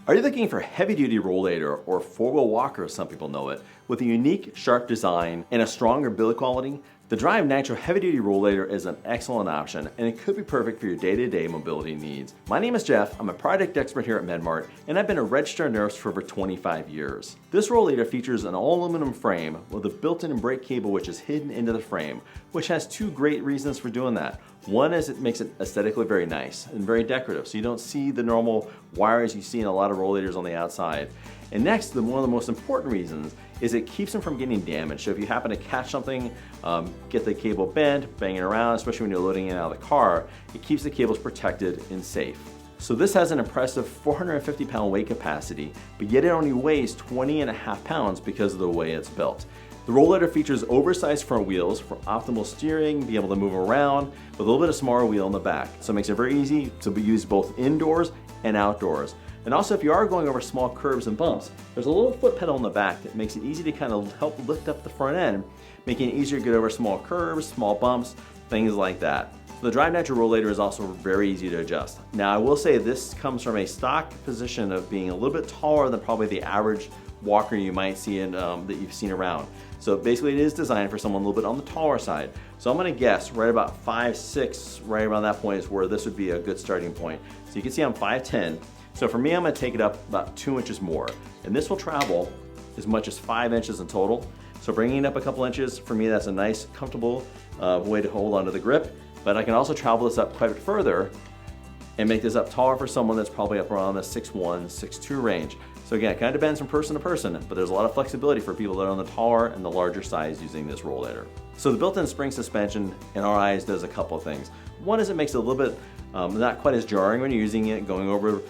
Are you looking for heavy-duty rollator, or four-wheel walker as some people know it, with a unique, sharp design and a stronger build quality? The Drive Nitro heavy-duty rollator is an excellent option, and it could be perfect for your day-to-day mobility needs. My name is Jeff, I'm a product expert here at MedMart, and I've been a registered nurse for over 25 years. This rollator features an all-aluminum frame with a built-in brake cable which is hidden into the frame, which has two great reasons for doing that. One is it makes it aesthetically very nice and very decorative, so you don't see the normal wires you see in a lot of rollators on the outside. And next, one of the most important reasons is it keeps them from getting damaged. So if you happen to catch something, get the cable bent, banging around, especially when you're loading it out of the car, it keeps the cables protected and safe. So this has an impressive 450-pound weight capacity, but yet it only weighs 20.5 pounds because of the way it's built. The rollator features oversized front wheels for optimal steering, be able to move around, with a little bit of smaller wheel in the back. So it makes it very easy to be used both indoors and outdoors. And also, if you are going over small curves and bumps, there's a little foot pedal in the back that makes it easy to kind of help lift up the front end, making it easier to get over small curves, small bumps, things like that. The Drive Nitro rollator is also very easy to adjust. Now, I will say this comes from a stock position of being a little bit taller than probably the average walker you might see in, that you've seen around. So basically it is designed for someone a little bit on the taller side. So I'm gonna guess right about 5'6", right around that point is where this would be a good starting point. So you can see I'm 5'10". So for me, I'm gonna take it up about 2 inches more. And this will travel as much as 5 inches in total. So bringing it up a couple inches, for me, that's a nice, comfortable way to hold onto the grip. But I can also travel this up quite a bit further and make this up taller for someone that's probably up around the 6'1", 6'2" range. So again, it kind of depends from person to person, but there's a lot of flexibility for people that are on the taller and the larger size using this rollator. So the built-in spring suspension, in our eyes, does a couple of things. One is it makes it a little bit not quite as jarring when you're using it, going over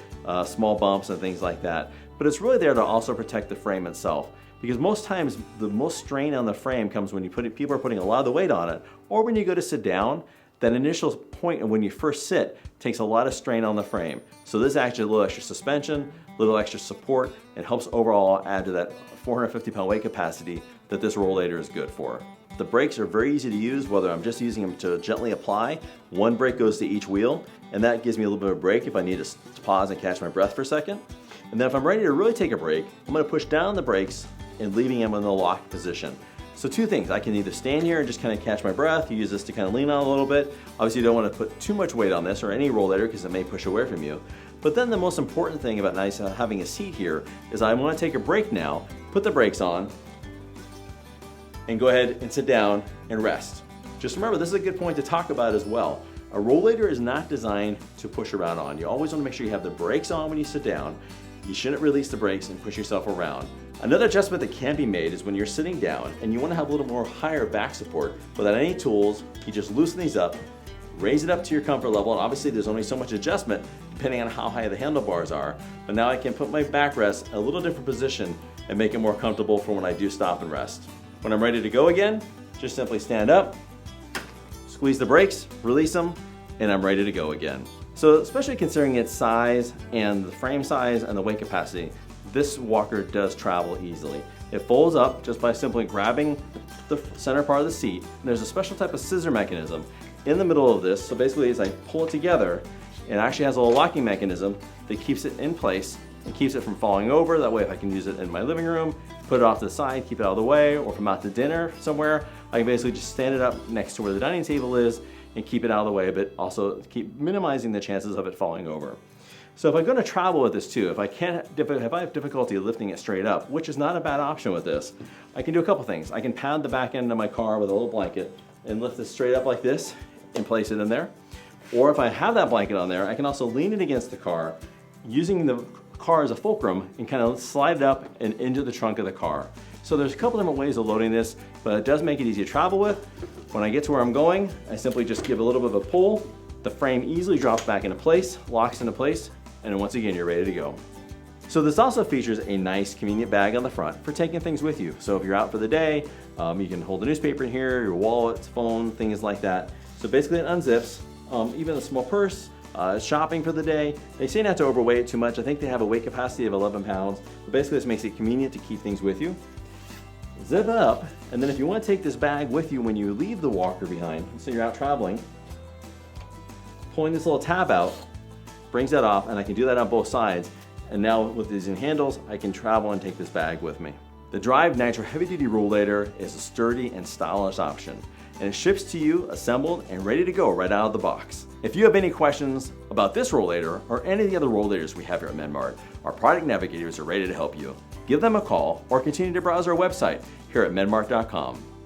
small bumps and things like that. But it's really there to also protect the frame itself. Because most times, the most strain on the frame comes when people are putting a lot of the weight on it, or when you go to sit down. That initial point of when you first sit takes a lot of strain on the frame. So this is actually a little extra suspension, a little extra support, and helps overall add to that 450-pound weight capacity that this rollator is good for. The brakes are very easy to use, whether I'm just using them to gently apply. One brake goes to each wheel, and that gives me a little bit of a break if I need to pause and catch my breath for a second. And then if I'm ready to really take a break, I'm gonna push down the brakes and leaving them in the lock position. So two things, I can either stand here and just kind of catch my breath, you use this to kind of lean on a little bit. Obviously you don't want to put too much weight on this or any rollator because it may push away from you. But then the most important thing about having a seat here is I want to take a break now, put the brakes on, and go ahead and sit down and rest. Just remember, this is a good point to talk about as well. A rollator is not designed to push around on. You always want to make sure you have the brakes on when you sit down. You shouldn't release the brakes and push yourself around. Another adjustment that can be made is when you're sitting down and you want to have a little more higher back support without any tools, you just loosen these up, raise it up to your comfort level, and obviously there's only so much adjustment depending on how high the handlebars are, but now I can put my backrest in a little different position and make it more comfortable for when I do stop and rest. When I'm ready to go again, just simply stand up, squeeze the brakes, release them, and I'm ready to go again. So especially considering its size and the frame size and the weight capacity, this walker does travel easily. It folds up just by simply grabbing the center part of the seat. And there's a special type of scissor mechanism in the middle of this. So basically as I pull it together, it actually has a little locking mechanism that keeps it in place and keeps it from falling over. That way if I can use it in my living room, put it off to the side, keep it out of the way, or if I'm out to dinner somewhere, I can basically just stand it up next to where the dining table is and keep it out of the way, but also keep minimizing the chances of it falling over. So if I'm going to travel with this too, if I have difficulty lifting it straight up, which is not a bad option with this, I can do a couple things. I can pad the back end of my car with a little blanket and lift this straight up like this and place it in there. Or if I have that blanket on there, I can also lean it against the car using the car as a fulcrum and kind of slide it up and into the trunk of the car. So there's a couple different ways of loading this, but it does make it easy to travel with. When I get to where I'm going, I simply just give a little bit of a pull. The frame easily drops back into place, locks into place, and then once again, you're ready to go. So this also features a nice convenient bag on the front for taking things with you. So if you're out for the day, you can hold a newspaper in here, your wallet, phone, things like that. So basically it unzips, even a small purse, shopping for the day. They say not to overweight it too much. I think they have a weight capacity of 11 pounds. But basically this makes it convenient to keep things with you. Zip it up, and then if you want to take this bag with you when you leave the walker behind, so you're out traveling, pulling this little tab out, brings that off, and I can do that on both sides. and now with these handles, I can travel and take this bag with me. The Drive Nitro Heavy Duty Rollator is a sturdy and stylish option, and it ships to you assembled and ready to go right out of the box. If you have any questions about this rollator or any of the other rollators we have here at MedMart, our product navigators are ready to help you. Give them a call or continue to browse our website here at medmart.com.